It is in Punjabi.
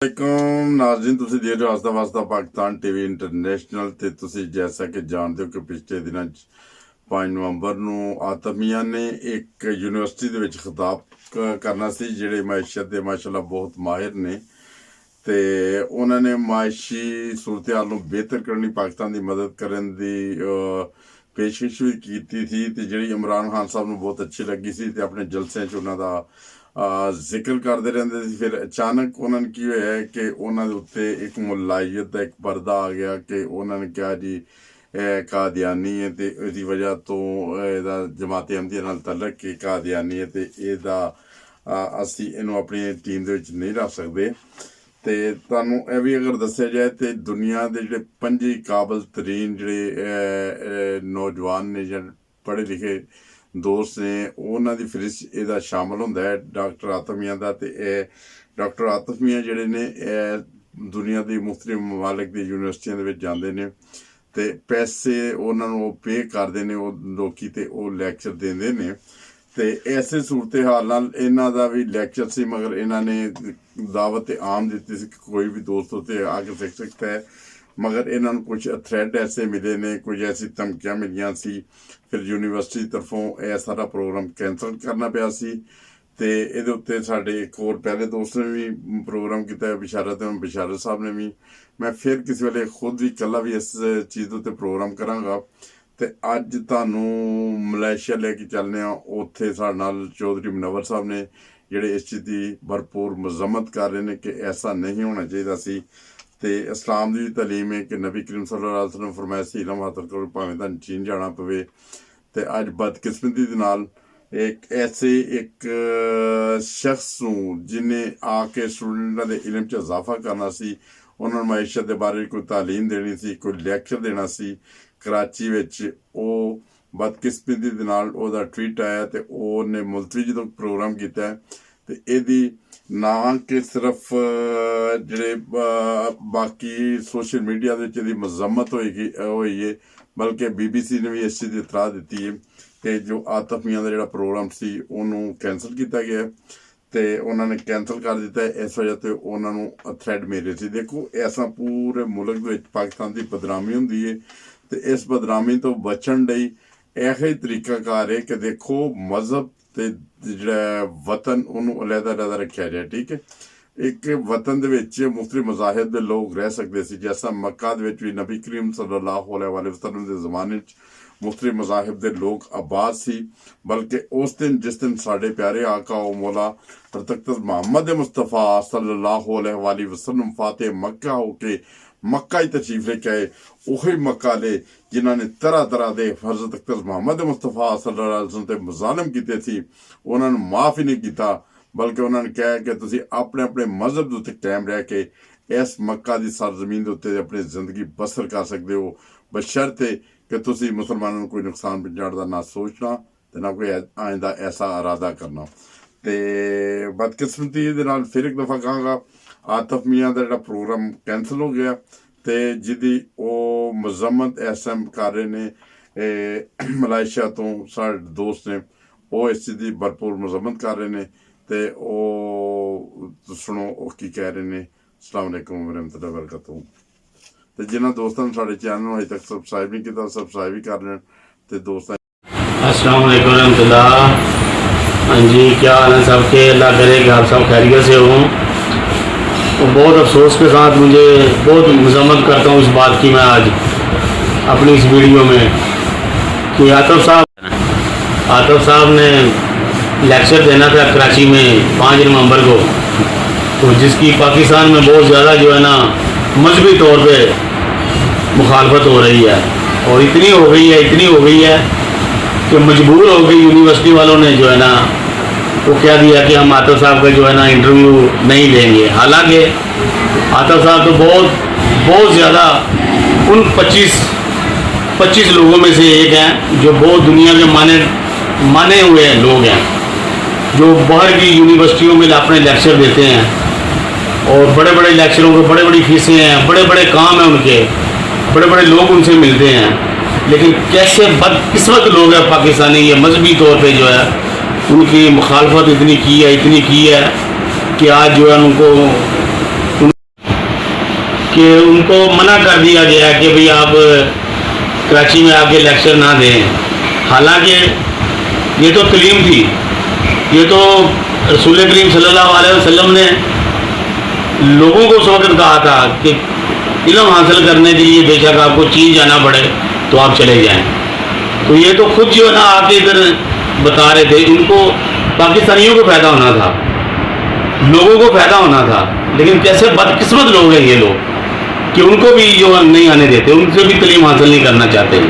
वालेकुम नाज़रीन तुसीं देख रहे हो आस्था वास्ता पाकिस्तान टीवी इंटरनेशनल ते तुसीं जैसा कि जानते हो कि पिछले दिनों 5 नवंबर ਨੂੰ ਆਤਮ ਮੀਆਂ ਨੇ ਇੱਕ ਯੂਨੀਵਰਸਿਟੀ ਦੇ ਵਿੱਚ ਖਿਤਾਬ ਕਰਨਾ ਸੀ ਜਿਹੜੇ ਮਾਇਸ਼ਤ ਦੇ ਮਾਸ਼ਾਅੱਲਾ ਬਹੁਤ ਮਾਹਿਰ ਨੇ ਤੇ ਉਹਨਾਂ ਨੇ ਮਾਇਸ਼ੀ ਸੂਰਤ-ਹਾਲ ਨੂੰ ਬਿਹਤਰ ਕਰਨ ਲਈ ਪਾਕਿਸਤਾਨ ਦੀ ਮਦਦ ਕਰਨ ਦੀ ਪੇਸ਼ਕਸ਼ ਵੀ ਕੀਤੀ ਸੀ ਤੇ ਜਿਹੜੀ ਇਮਰਾਨ ਖਾਨ ਸਾਹਿਬ ਨੂੰ ਬਹੁਤ ਅੱਛੀ ਲੱਗੀ ਸੀ ਤੇ ਆਪਣੇ ਜਲਸਿਆਂ 'ਚ ਉਹਨਾਂ ਦਾ ਜ਼ਿਕਰ ਕਰਦੇ ਰਹਿੰਦੇ ਸੀ। ਫਿਰ ਅਚਾਨਕ ਉਹਨਾਂ ਨੂੰ ਕੀ ਹੋਇਆ ਕਿ ਉਹਨਾਂ ਦੇ ਉੱਤੇ ਇੱਕ ਮੁਲਾਇਤ ਦਾ ਇੱਕ ਪਰਦਾ ਆ ਗਿਆ ਕਿ ਉਹਨਾਂ ਨੇ ਕਿਹਾ ਜੀ ਕਾਦੀਆਨੀ ਹੈ ਤੇ ਇਹਦੀ ਵਜ੍ਹਾ ਤੋਂ ਇਹਦਾ ਜਮਾਤ ਅਹਿਮਦੀਆ ਨਾਲ ਤਲਕ ਕਿ ਕਾਦੀਆਨੀ ਹੈ ਤੇ ਇਹਦਾ ਅਸੀਂ ਇਹਨੂੰ ਆਪਣੀ ਟੀਮ ਦੇ ਵਿੱਚ ਨਹੀਂ ਰੱਖ ਸਕਦੇ। ਤੇ ਤੁਹਾਨੂੰ ਇਹ ਵੀ ਅਗਰ ਦੱਸਿਆ ਜਾਏ ਤੇ ਦੁਨੀਆ ਦੇ ਜਿਹੜੇ 5 ਕਾਬਲ ਤਰੀਨ ਜਿਹੜੇ ਨੌਜਵਾਨ ਨੇ ਜਾਂ ਪੜ੍ਹੇ ਲਿਖੇ ਦੋਸਤ ਨੇ ਉਹਨਾਂ ਦੀ ਫਹਿਰਿਸਤ ਇਹਦਾ ਸ਼ਾਮਲ ਹੁੰਦਾ ਹੈ ਡਾਕਟਰ ਆਤਮ ਮੀਆਂ ਦਾ। ਤੇ ਇਹ ਡਾਕਟਰ ਆਤਮ ਮੀਆਂ ਜਿਹੜੇ ਨੇ ਇਹ ਦੁਨੀਆ ਦੀ ਮੁਖਤਲਿਫ ਮਮਾਲਿਕ ਦੀ ਯੂਨੀਵਰਸਿਟੀਆਂ ਦੇ ਵਿੱਚ ਜਾਂਦੇ ਨੇ ਤੇ ਪੈਸੇ ਉਹਨਾਂ ਨੂੰ ਉਹ ਪੇ ਕਰਦੇ ਨੇ ਉਹ ਲੋਕੀ ਤੇ ਉਹ ਲੈਕਚਰ ਦਿੰਦੇ ਨੇ। ਤੇ ਐਸੇ ਸੂਰਤ ਹਾਲ ਨਾਲ ਇਹਨਾਂ ਦਾ ਵੀ ਲੈਕਚਰ ਸੀ ਮਗਰ ਇਹਨਾਂ ਨੇ ਦਾਵਤ ਆਮ ਦਿੱਤੀ ਸੀ ਕਿ ਕੋਈ ਵੀ ਦੋਸਤ ਉੱਤੇ ਆ ਕੇ ਸਿੱਖ ਸਕਦਾ ਹੈ मगर इन्होंने कुछ थ्रेड ऐसे मिले ने कुछ ऐसी धमकियां मिलियां सी फिर यूनिवर्सिटी तरफों यह सारा प्रोग्राम कैंसल करना पिया सी ते इहदे उत्ते साडे एक होर पहले दोस्त ने भी प्रोग्राम किया बिशारत साहब ने भी। मैं फिर किसी वेले खुद भी कला भी इस चीज़ उत्ते प्रोग्राम करांगा ते अज तुहानूं मलेशिया लेके चलने उत्थे साडे नाल चौधरी मुनव्वर साहब ने जिहड़े इस चीज़ की भरपूर मजम्मत कर रहे हैं कि ऐसा नहीं होना चाहिए सी। ਤੇ ਇਸਲਾਮ ਦੀ ਤਾਲੀਮ ਹੈ ਕਿ ਨਬੀ ਕਰੀਮ ਸੱਲੱਲਾਹੁ ਅਲੈਹਿ ਵਸੱਲਮ ਫਰਮਾਇਆ ਸੀ ਇਲਮ ਹਾਸਲ ਕਰੋ ਭਾਵੇਂ ਤੁਹਾਨੂੰ ਚੀਨ ਜਾਣਾ ਪਵੇ। ਤੇ ਅੱਜ ਬਦਕਿਸਮਤੀ ਦੇ ਨਾਲ ਇੱਕ ਐਸੇ ਇੱਕ ਸ਼ਖਸ ਨੂੰ ਜਿਹਨੇ ਆ ਕੇ ਸਟੂਡੈਂਟਾਂ ਦੇ ਇਲਮ 'ਚ ਇਜ਼ਾਫਾ ਕਰਨਾ ਸੀ ਉਹਨਾਂ ਨੂੰ ਮਾਇਸ਼ਤ ਦੇ ਬਾਰੇ ਕੋਈ ਤਾਲੀਮ ਦੇਣੀ ਸੀ ਕੋਈ ਲੈਕਚਰ ਦੇਣਾ ਸੀ ਕਰਾਚੀ ਵਿੱਚ ਉਹ ਬਦਕਿਸਮਤੀ ਦੇ ਨਾਲ ਉਹਦਾ ਟਵੀਟ ਆਇਆ ਤੇ ਉਹਨੇ ਮੁਲਤਵੀ ਜਦੋਂ ਪ੍ਰੋਗਰਾਮ ਕੀਤਾ ਤੇ ਇਹਦੀ ਨਾ ਕਿ ਸਿਰਫ ਜਿਹੜੇ ਬਾਕੀ ਸੋਸ਼ਲ ਮੀਡੀਆ ਦੇ ਵਿੱਚ ਇਹਦੀ ਮਜ਼ੰਮਤ ਹੋਈ ਹੈ ਬਲਕਿ BBC ਨੇ ਵੀ ਇਸ ਚੀਜ਼ ਦੀ ਇਤਲਾਹ ਦਿੱਤੀ ਹੈ ਕਿ ਜੋ ਆਤਮ ਮੀਆਂ ਦਾ ਜਿਹੜਾ ਪ੍ਰੋਗਰਾਮ ਸੀ ਉਹਨੂੰ ਕੈਂਸਲ ਕੀਤਾ ਗਿਆ ਤੇ ਉਹਨਾਂ ਨੇ ਕੈਂਸਲ ਕਰ ਦਿੱਤਾ ਇਸ ਵਜ੍ਹਾ ਤੇ ਉਹਨਾਂ ਨੂੰ ਥ੍ਰੈਡ ਮਿਲੇ ਸੀ। ਦੇਖੋ ਐਸਾ ਪੂਰੇ ਮੁਲਕ ਦੇ ਵਿੱਚ ਪਾਕਿਸਤਾਨ ਦੀ ਬਦਨਾਮੀ ਹੁੰਦੀ ਹੈ ਤੇ ਇਸ ਬਦਨਾਮੀ ਤੋਂ ਬਚਣ ਲਈ ਇਹੋ ਹੀ ਤਰੀਕਾਕਾਰ ਹੈ ਕਿ ਦੇਖੋ ਮਜ਼ਹਬ ਤੇ ਜਿਹੜਾ ਵਤਨ ਉਹਨੂੰ ਅਲੱਗ ਰੱਖਿਆ ਜਾਏ। ਠੀਕ ਹੈ, ਇੱਕ ਵਤਨ ਦੇ ਵਿੱਚ ਮੁਖਤਲਿਫ ਮਜ਼ਾਹਿਬ ਦੇ ਲੋਕ ਰਹਿ ਸਕਦੇ ਸੀ ਜੈਸਾ ਮੱਕਾ ਦੇ ਵਿੱਚ ਵੀ ਨਬੀ ਕਰੀਮ ਸੱਲੱਲਾਹੁ ਅਲੈਹਿ ਵਸੱਲਮ ਦੇ ਜ਼ਮਾਨੇ 'ਚ ਮੁਖਤਲਿਫ ਮਜ਼ਾਹਿਬ ਦੇ ਲੋਕ ਆਬਾਦ ਸੀ। ਬਲਕਿ ਉਸ ਦਿਨ ਜਿਸ ਦਿਨ ਸਾਡੇ ਪਿਆਰੇ ਆਕਾ ਉਹ ਮੌਲਾ ਪ੍ਰਤਕਤ ਮੁਹੰਮਦ ਮੁਸਤਫਾ ਸੱਲੱਲਾਹੁ ਅਲੈਹਿ ਵਸੱਲਮ ਫਾਤਿਹ ਮੱਕਾ ਹੋ ਕੇ ਮੱਕਾ ਹੀ ਤਸ਼ਰੀਫ ਲੈ ਕੇ ਆਏ ਉਹੀ ਮੱਕਾ ਲੈ ਜਿਨ੍ਹਾਂ ਨੇ ਤਰ੍ਹਾਂ ਤਰ੍ਹਾਂ ਦੇ ਹਜ਼ਰਤ ਅਕਦਰ ਮੁਹੰਮਦ ਮੁਸਤਫਾ ਸੱਲੱਲਾਹੁ ਅਲੈਹਿ ਵਸੱਲਮ ਤੇ ਮੁਜ਼ਾਲਮ ਕੀਤੇ ਸੀ ਉਹਨਾਂ ਨੂੰ ਮਾਫ ਹੀ ਨਹੀਂ ਕੀਤਾ ਬਲਕਿ ਉਹਨਾਂ ਨੇ ਕਿਹਾ ਕਿ ਤੁਸੀਂ ਆਪਣੇ ਆਪਣੇ ਮਜ਼ਹਬ ਦੇ ਉੱਤੇ ਕਾਇਮ ਰਹਿ ਕੇ ਇਸ ਮੱਕਾ ਦੀ ਸਰਜ਼ਮੀਨ ਦੇ ਉੱਤੇ ਆਪਣੀ ਜ਼ਿੰਦਗੀ ਬਸਰ ਕਰ ਸਕਦੇ ਹੋ ਬਸ਼ਰਤੇ ਕਿ ਤੁਸੀਂ ਮੁਸਲਮਾਨਾਂ ਨੂੰ ਕੋਈ ਨੁਕਸਾਨ ਪਹੁੰਚਾਉਣ ਦਾ ਨਾ ਸੋਚਣਾ ਤੇ ਨਾ ਕੋਈ ਆਇੰਦਾ ਐਸਾ ਇਰਾਦਾ ਕਰਨਾ। ਤੇ ਬਦਕਿਸਮਤੀ ਦੇ ਨਾਲ ਫਿਰ ਇੱਕ ਦਫਾ ਕਹਾਂਗਾ ਆਤਮ ਮੀਆਂ ਦਾ ਜਿਹੜਾ ਪ੍ਰੋਗਰਾਮ ਕੈਂਸਲ ਹੋ ਗਿਆ ਤੇ ਜਿਹਦੀ ਉਹ ਮਜ਼ੰਮਤ SM ਕਰ ਰਹੇ ਨੇ ਮਲੇਸ਼ੀਆ ਤੋਂ ਸਾਡੇ ਦੋਸਤ ਨੇ ਉਹ ਇਸ ਚੀਜ਼ ਦੀ ਭਰਪੂਰ ਮਜ਼ੰਮਤ ਕਰ ਰਹੇ ਨੇ ਤੇ ਉਹ ਸੁਣੋ ਉਹ ਕੀ ਕਹਿ ਰਹੇ ਨੇ। ਅਸਲਾਮ ਅਲੈਕੁਮ ਵਰਹਿਮਤੁਲਾਹ ਵਬਰਕਾਤੁਹੂ। ਤੇ ਜਿਨ੍ਹਾਂ ਦੋਸਤਾਂ ਨੇ ਸਾਡੇ ਚੈਨਲ ਨੂੰ ਅਜੇ ਤੱਕ ਸਬਸਕ੍ਰਾइब नहीं किया सब्सक्राइब भी कर लें ਤੇ ਦੋਸਤਾਂ अस्सलाम वालेकुम रहमतुल्लाह। हाँ जी, क्या हाल है सबके? अल्लाह करे कि आप सब खैरियत से हों। और बहुत अफसोस के साथ मुझे बहुत मजम्मत करता हूँ इस बात की मैं आज अपनी इस वीडियो में कि आतिफ साहब ने लेक्चर देना था कराची में 5 नवंबर को तो जिसकी पाकिस्तान में बहुत ज़्यादा जो है ना मजहबी तौर पे मुखालफत हो रही है और इतनी हो गई है कि मजबूर हो गई यूनिवर्सिटी वालों ने जो है ना वो कह दिया कि हम आतिफ साहब का जो है ना इंटरव्यू नहीं लेंगे। हालांकि आतिफ साहब तो बहुत ज़्यादा उन 25 लोगों में से एक हैं जो बहुत दुनिया के माने हुए लोग हैं जो बाहर की यूनिवर्सिटियों में अपने लेक्चर देते हैं और बड़े बड़े लेक्चरों को बड़े बड़ी फीसें हैं बड़े बड़े काम हैं उनके बड़े बड़े लोग उनसे मिलते हैं लेकिन कैसे बदकिस्मत लोग हैं पाकिस्तानी ये मजहबी तौर पे जो है उनकी मुखालफत इतनी की है कि आज जो है उनको کہ ان کو منع کر دیا گیا کہ بھئی آپ کراچی میں آ کے لیکچر نہ دیں. حالانکہ یہ تو تعلیم تھی, یہ تو رسول کریم صلی اللہ علیہ وسلم نے لوگوں کو اس وقت کہا تھا کہ علم حاصل کرنے کے لیے بے شک آپ کو چین جانا پڑے تو آپ چلے جائیں. تو یہ تو خود جو ہے نا آ کے ادھر بتا رہے تھے. ان کو پاکستانیوں کو فائدہ ہونا تھا, لوگوں کو فائدہ ہونا تھا, لیکن کیسے بدقسمت لوگ ہیں یہ لوگ کہ ان کو بھی جو نہیں آنے دیتے, ان سے بھی تعلیم حاصل نہیں کرنا چاہتے.